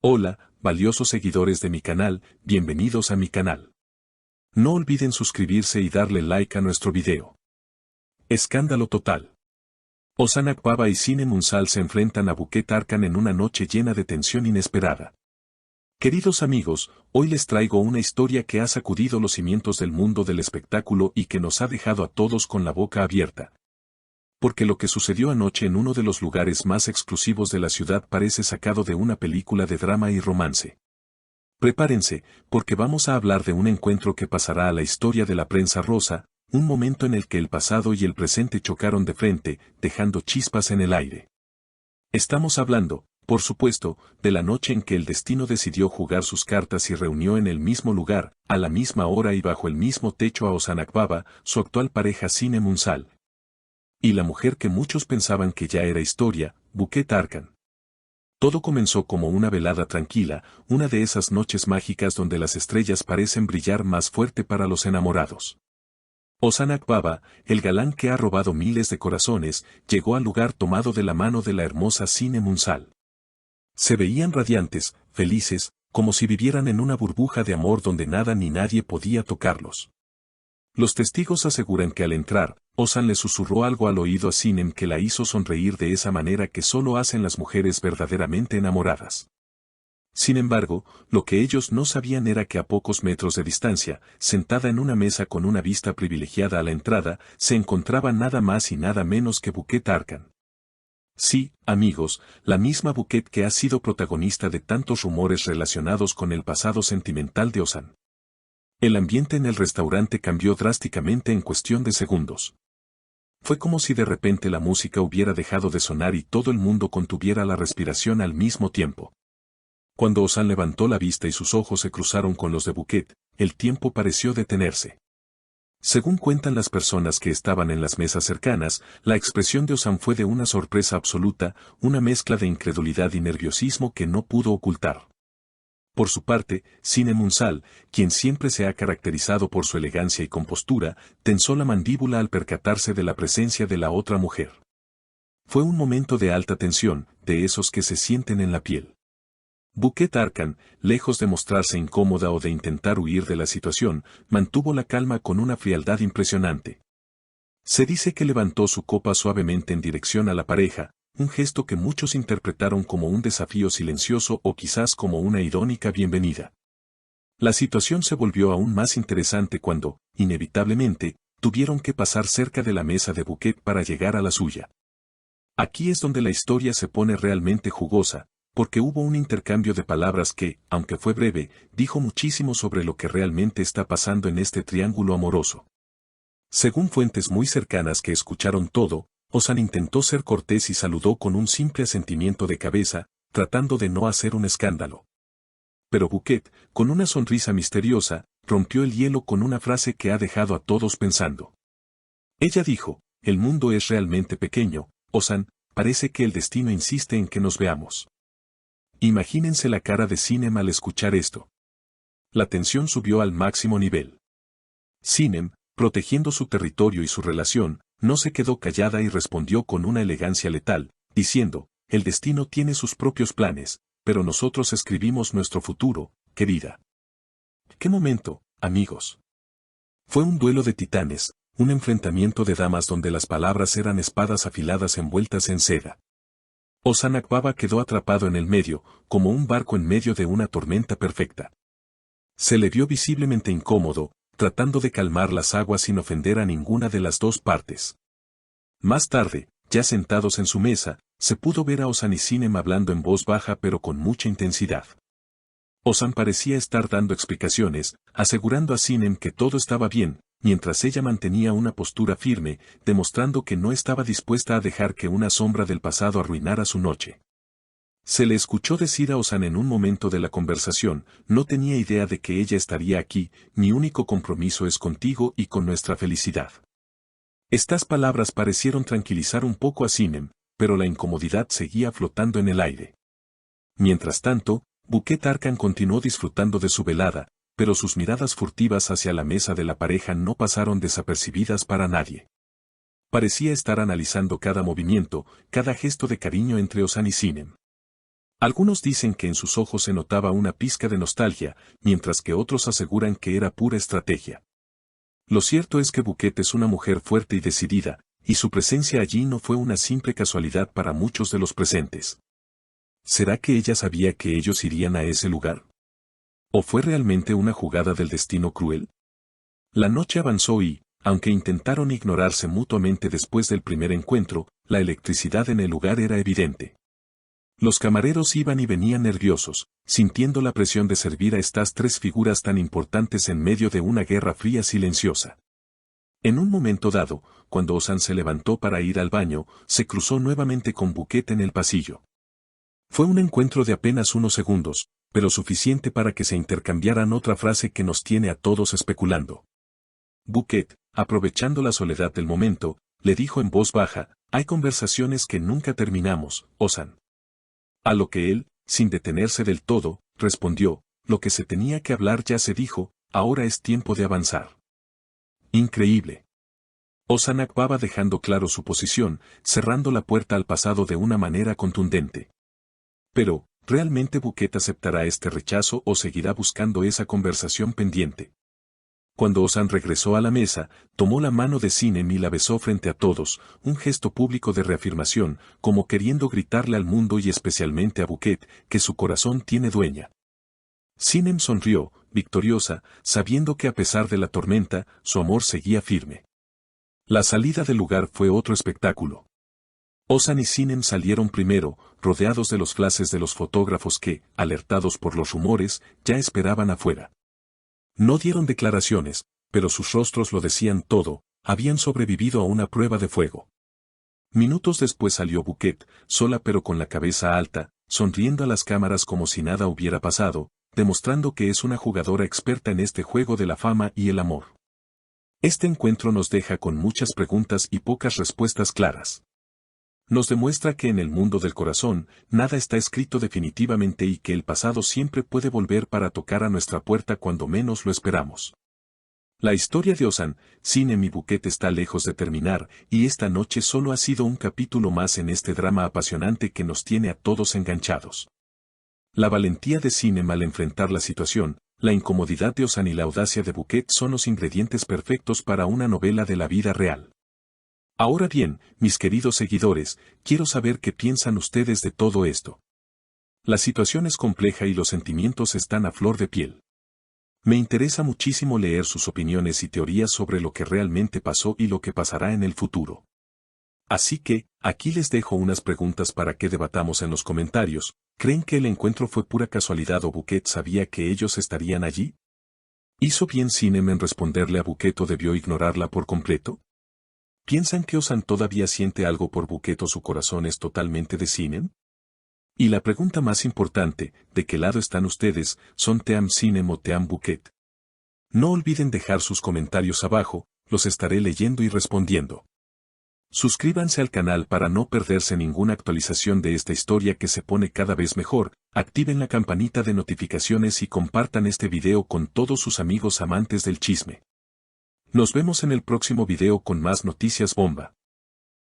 Hola, valiosos seguidores de mi canal, bienvenidos a mi canal. No olviden suscribirse y darle like a nuestro video. Escándalo total. Ozan Akbaba y Sinem Unsal se enfrentan a Buket Arkan en una noche llena de tensión inesperada. Queridos amigos, hoy les traigo una historia que ha sacudido los cimientos del mundo del espectáculo y que nos ha dejado a todos con la boca abierta. Porque lo que sucedió anoche en uno de los lugares más exclusivos de la ciudad parece sacado de una película de drama y romance. Prepárense, porque vamos a hablar de un encuentro que pasará a la historia de la prensa rosa, un momento en el que el pasado y el presente chocaron de frente, dejando chispas en el aire. Estamos hablando, por supuesto, de la noche en que el destino decidió jugar sus cartas y reunió en el mismo lugar, a la misma hora y bajo el mismo techo a Ozan Akbaba, su actual pareja Sinem Unsal. Y la mujer que muchos pensaban que ya era historia, Buket Arkan. Todo comenzó como una velada tranquila, una de esas noches mágicas donde las estrellas parecen brillar más fuerte para los enamorados. Ozan Akbaba, el galán que ha robado miles de corazones, llegó al lugar tomado de la mano de la hermosa Sinem Unsal. Se veían radiantes, felices, como si vivieran en una burbuja de amor donde nada ni nadie podía tocarlos. Los testigos aseguran que al entrar, Ozan le susurró algo al oído a Sinem que la hizo sonreír de esa manera que solo hacen las mujeres verdaderamente enamoradas. Sin embargo, lo que ellos no sabían era que a pocos metros de distancia, sentada en una mesa con una vista privilegiada a la entrada, se encontraba nada más y nada menos que Buket Arkan. Sí, amigos, la misma Buket que ha sido protagonista de tantos rumores relacionados con el pasado sentimental de Ozan. El ambiente en el restaurante cambió drásticamente en cuestión de segundos. Fue como si de repente la música hubiera dejado de sonar y todo el mundo contuviera la respiración al mismo tiempo. Cuando Ozan levantó la vista y sus ojos se cruzaron con los de Buket, el tiempo pareció detenerse. Según cuentan las personas que estaban en las mesas cercanas, la expresión de Ozan fue de una sorpresa absoluta, una mezcla de incredulidad y nerviosismo que no pudo ocultar. Por su parte, Sinem Unsal, quien siempre se ha caracterizado por su elegancia y compostura, tensó la mandíbula al percatarse de la presencia de la otra mujer. Fue un momento de alta tensión, de esos que se sienten en la piel. Buket Arkan, lejos de mostrarse incómoda o de intentar huir de la situación, mantuvo la calma con una frialdad impresionante. Se dice que levantó su copa suavemente en dirección a la pareja, un gesto que muchos interpretaron como un desafío silencioso o quizás como una irónica bienvenida. La situación se volvió aún más interesante cuando, inevitablemente, tuvieron que pasar cerca de la mesa de Buket para llegar a la suya. Aquí es donde la historia se pone realmente jugosa, porque hubo un intercambio de palabras que, aunque fue breve, dijo muchísimo sobre lo que realmente está pasando en este triángulo amoroso. Según fuentes muy cercanas que escucharon todo, Ozan intentó ser cortés y saludó con un simple asentimiento de cabeza, tratando de no hacer un escándalo. Pero Buket, con una sonrisa misteriosa, rompió el hielo con una frase que ha dejado a todos pensando. Ella dijo, el mundo es realmente pequeño, Ozan, parece que el destino insiste en que nos veamos. Imagínense la cara de Sinem al escuchar esto. La tensión subió al máximo nivel. Sinem, protegiendo su territorio y su relación, no se quedó callada y respondió con una elegancia letal, diciendo, el destino tiene sus propios planes, pero nosotros escribimos nuestro futuro, querida. ¿Qué momento, amigos? Fue un duelo de titanes, un enfrentamiento de damas donde las palabras eran espadas afiladas envueltas en seda. Ozan Akbaba quedó atrapado en el medio, como un barco en medio de una tormenta perfecta. Se le vio visiblemente incómodo, tratando de calmar las aguas sin ofender a ninguna de las dos partes. Más tarde, ya sentados en su mesa, se pudo ver a Ozan y Sinem hablando en voz baja pero con mucha intensidad. Ozan parecía estar dando explicaciones, asegurando a Sinem que todo estaba bien, mientras ella mantenía una postura firme, demostrando que no estaba dispuesta a dejar que una sombra del pasado arruinara su noche. Se le escuchó decir a Ozan en un momento de la conversación, no tenía idea de que ella estaría aquí, mi único compromiso es contigo y con nuestra felicidad. Estas palabras parecieron tranquilizar un poco a Sinem, pero la incomodidad seguía flotando en el aire. Mientras tanto, Buket Arkan continuó disfrutando de su velada, pero sus miradas furtivas hacia la mesa de la pareja no pasaron desapercibidas para nadie. Parecía estar analizando cada movimiento, cada gesto de cariño entre Ozan y Sinem. Algunos dicen que en sus ojos se notaba una pizca de nostalgia, mientras que otros aseguran que era pura estrategia. Lo cierto es que Bouquet es una mujer fuerte y decidida, y su presencia allí no fue una simple casualidad para muchos de los presentes. ¿Será que ella sabía que ellos irían a ese lugar? ¿O fue realmente una jugada del destino cruel? La noche avanzó y, aunque intentaron ignorarse mutuamente después del primer encuentro, la electricidad en el lugar era evidente. Los camareros iban y venían nerviosos, sintiendo la presión de servir a estas tres figuras tan importantes en medio de una guerra fría silenciosa. En un momento dado, cuando Ozan se levantó para ir al baño, se cruzó nuevamente con Bouquet en el pasillo. Fue un encuentro de apenas unos segundos, pero suficiente para que se intercambiaran otra frase que nos tiene a todos especulando. Bouquet, aprovechando la soledad del momento, le dijo en voz baja, «Hay conversaciones que nunca terminamos, Ozan». A lo que él, sin detenerse del todo, respondió, «Lo que se tenía que hablar ya se dijo, ahora es tiempo de avanzar». Increíble. Ozan actuaba dejando claro su posición, cerrando la puerta al pasado de una manera contundente. Pero, ¿realmente Bouquet aceptará este rechazo o seguirá buscando esa conversación pendiente? Cuando Ozan regresó a la mesa, tomó la mano de Sinem y la besó frente a todos, un gesto público de reafirmación, como queriendo gritarle al mundo y especialmente a Bouquet, que su corazón tiene dueña. Sinem sonrió, victoriosa, sabiendo que a pesar de la tormenta, su amor seguía firme. La salida del lugar fue otro espectáculo. Ozan y Sinem salieron primero, rodeados de los flashes de los fotógrafos que, alertados por los rumores, ya esperaban afuera. No dieron declaraciones, pero sus rostros lo decían todo, habían sobrevivido a una prueba de fuego. Minutos después salió Bouquet, sola pero con la cabeza alta, sonriendo a las cámaras como si nada hubiera pasado, demostrando que es una jugadora experta en este juego de la fama y el amor. Este encuentro nos deja con muchas preguntas y pocas respuestas claras. Nos demuestra que en el mundo del corazón, nada está escrito definitivamente y que el pasado siempre puede volver para tocar a nuestra puerta cuando menos lo esperamos. La historia de Ozan, Sinem y Bouquet está lejos de terminar, y esta noche solo ha sido un capítulo más en este drama apasionante que nos tiene a todos enganchados. La valentía de Sinem al enfrentar la situación, la incomodidad de Ozan y la audacia de Bouquet son los ingredientes perfectos para una novela de la vida real. Ahora bien, mis queridos seguidores, quiero saber qué piensan ustedes de todo esto. La situación es compleja y los sentimientos están a flor de piel. Me interesa muchísimo leer sus opiniones y teorías sobre lo que realmente pasó y lo que pasará en el futuro. Así que, aquí les dejo unas preguntas para que debatamos en los comentarios. ¿Creen que el encuentro fue pura casualidad o Bouquet sabía que ellos estarían allí? ¿Hizo bien Sinem en responderle a Bouquet o debió ignorarla por completo? ¿Piensan que Ozan todavía siente algo por Bouquet o su corazón es totalmente de Sinem? Y la pregunta más importante, ¿de qué lado están ustedes? ¿Son Team Sinem o Team Bouquet? No olviden dejar sus comentarios abajo, los estaré leyendo y respondiendo. Suscríbanse al canal para no perderse ninguna actualización de esta historia que se pone cada vez mejor, activen la campanita de notificaciones y compartan este video con todos sus amigos amantes del chisme. Nos vemos en el próximo video con más noticias bomba.